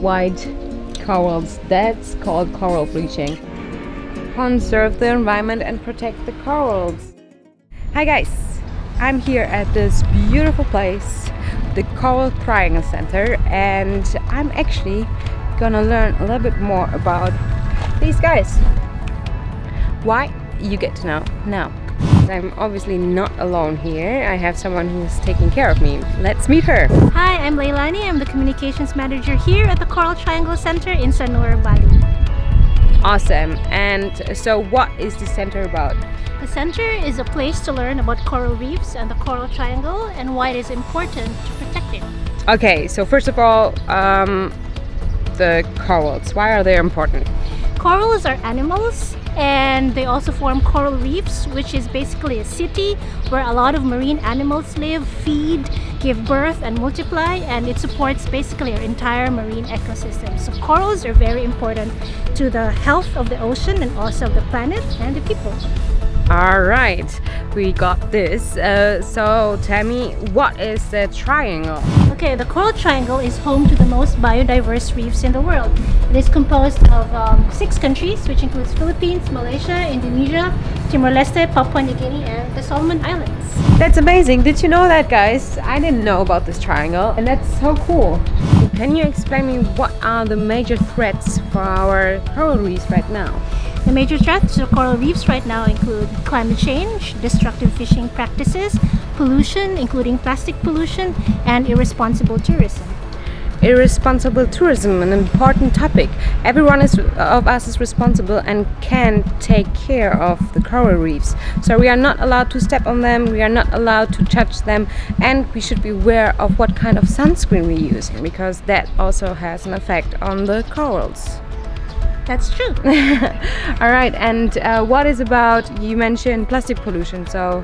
white corals. That's called coral bleaching. Conserve the environment and protect the corals. Hi guys, I'm here at this beautiful place, the Coral Triangle Center, and I'm actually gonna learn a little bit more about these guys. Why? You get to know now. I'm obviously not alone here. I have someone who's taking care of me. Let's meet her. Hi, I'm Leilani. I'm the communications manager here at the Coral Triangle Center in Sanur, Bali. Awesome. And so what is the center about? The center is a place to learn about coral reefs and the Coral Triangle and why it is important to protect it. Okay, so first of all, the corals. Why are they important? Corals are animals, and they also form coral reefs, which is basically a city where a lot of marine animals live, feed, give birth and multiply, and it supports basically our entire marine ecosystem. So corals are very important to the health of the ocean and also of the planet and the people. All right, we got this. So tell me, what is the triangle? Okay, the Coral Triangle is home to the most biodiverse reefs in the world. It is composed of 6 countries, which includes Philippines, Malaysia, Indonesia, Timor-Leste, Papua New Guinea, and the Solomon Islands. That's amazing. Did you know that, guys? I didn't know about this triangle, and that's so cool. Can you explain me what are the major threats for our coral reefs right now? The major threats to coral reefs right now include climate change, destructive fishing practices, pollution, including plastic pollution, and irresponsible tourism. Irresponsible tourism, an important topic. Everyone of us is responsible and can take care of the coral reefs. So we are not allowed to step on them, we are not allowed to touch them, and we should be aware of what kind of sunscreen we use, because that also has an effect on the corals. That's true. All right, and what is about, you mentioned plastic pollution, so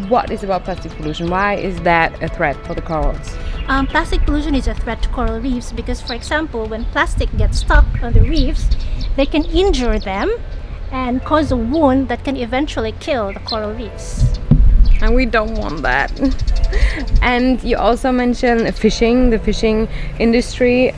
what is about plastic pollution? Why is that a threat for the corals? Plastic pollution is a threat to coral reefs because, for example, when plastic gets stuck on the reefs, they can injure them and cause a wound that can eventually kill the coral reefs. And we don't want that. And you also mentioned fishing, the fishing industry.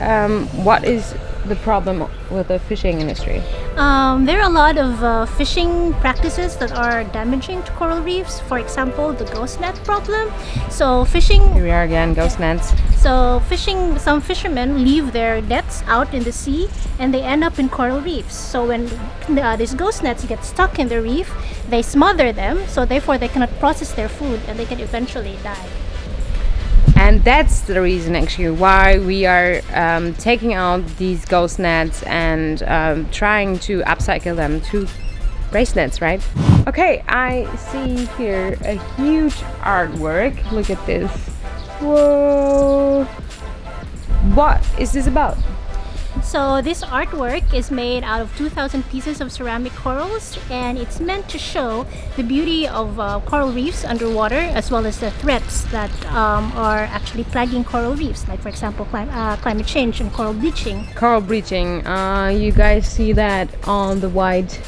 What is the problem with the fishing industry? There are a lot of fishing practices that are damaging to coral reefs. For example, the ghost net problem. So fishing. Here we are again, ghost nets. So some fishermen leave their nets out in the sea and they end up in coral reefs. So when these ghost nets get stuck in the reef, they smother them, so therefore they cannot process their food and they can eventually die. And that's the reason actually why we are taking out these ghost nets and trying to upcycle them to bracelets, right? Okay, I see here a huge artwork. Look at this. Whoa! What is this about? So this artwork is made out of 2,000 pieces of ceramic corals, and it's meant to show the beauty of coral reefs underwater, as well as the threats that are actually plaguing coral reefs, like for example climate change and coral bleaching. Coral bleaching. You guys see that on the white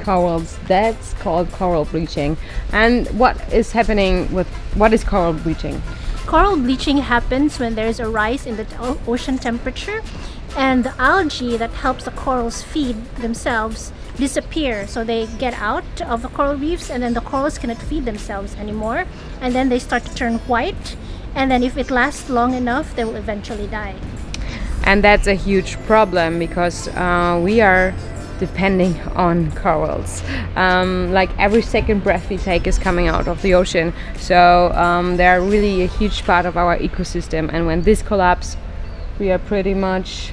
corals? That's called coral bleaching. And what is happening with what is coral bleaching? Coral bleaching happens when there is a rise in the ocean temperature, and the algae that helps the corals feed themselves disappear. So they get out of the coral reefs, and then the corals cannot feed themselves anymore, and then they start to turn white, and then if it lasts long enough, they will eventually die. And that's a huge problem because we are depending on corals. Like every second breath we take is coming out of the ocean, so they're really a huge part of our ecosystem, and when this collapses, we are pretty much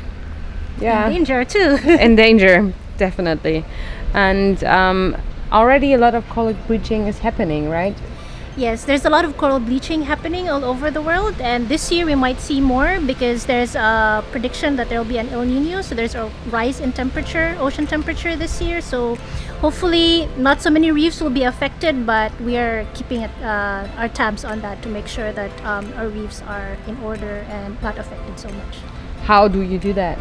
in danger too. In danger, definitely. And already a lot of coral bleaching is happening, right? Yes, there's a lot of coral bleaching happening all over the world, and this year we might see more because there's a prediction that there will be an El Nino, so there's a rise in temperature, ocean temperature this year. So hopefully not so many reefs will be affected, but we are keeping our tabs on that to make sure that our reefs are in order and not affected so much. How do you do that?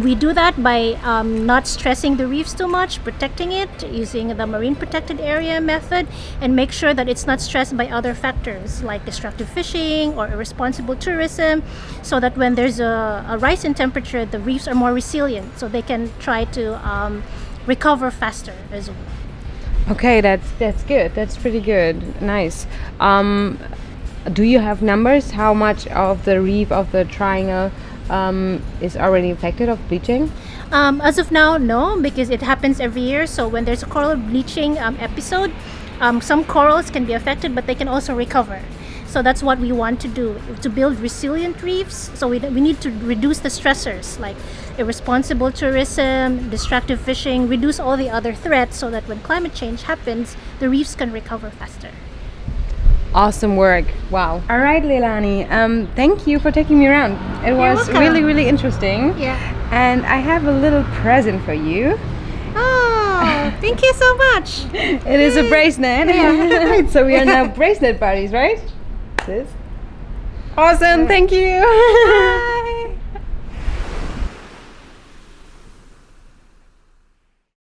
We do that by not stressing the reefs too much, protecting it using the marine protected area method, and make sure that it's not stressed by other factors like destructive fishing or irresponsible tourism, so that when there's a rise in temperature, the reefs are more resilient, so they can try to recover faster as well. Okay, that's good. That's pretty good. Nice. Do you have numbers? How much of the reef of the triangle is already affected of bleaching? As of now, no, because it happens every year. So when there's a coral bleaching episode, some corals can be affected, but they can also recover. So that's what we want to do, to build resilient reefs. So we need to reduce the stressors like irresponsible tourism, destructive fishing, reduce all the other threats, so that when climate change happens, the reefs can recover faster. Awesome work. Wow. All right, Leilani. Thank you for taking me around. It was welcome. really, really interesting. Yeah. And I have a little present for you. Oh, thank you so much. It is a bracelet. Yeah. So we are now bracelet buddies, right? This. Awesome. Thank you.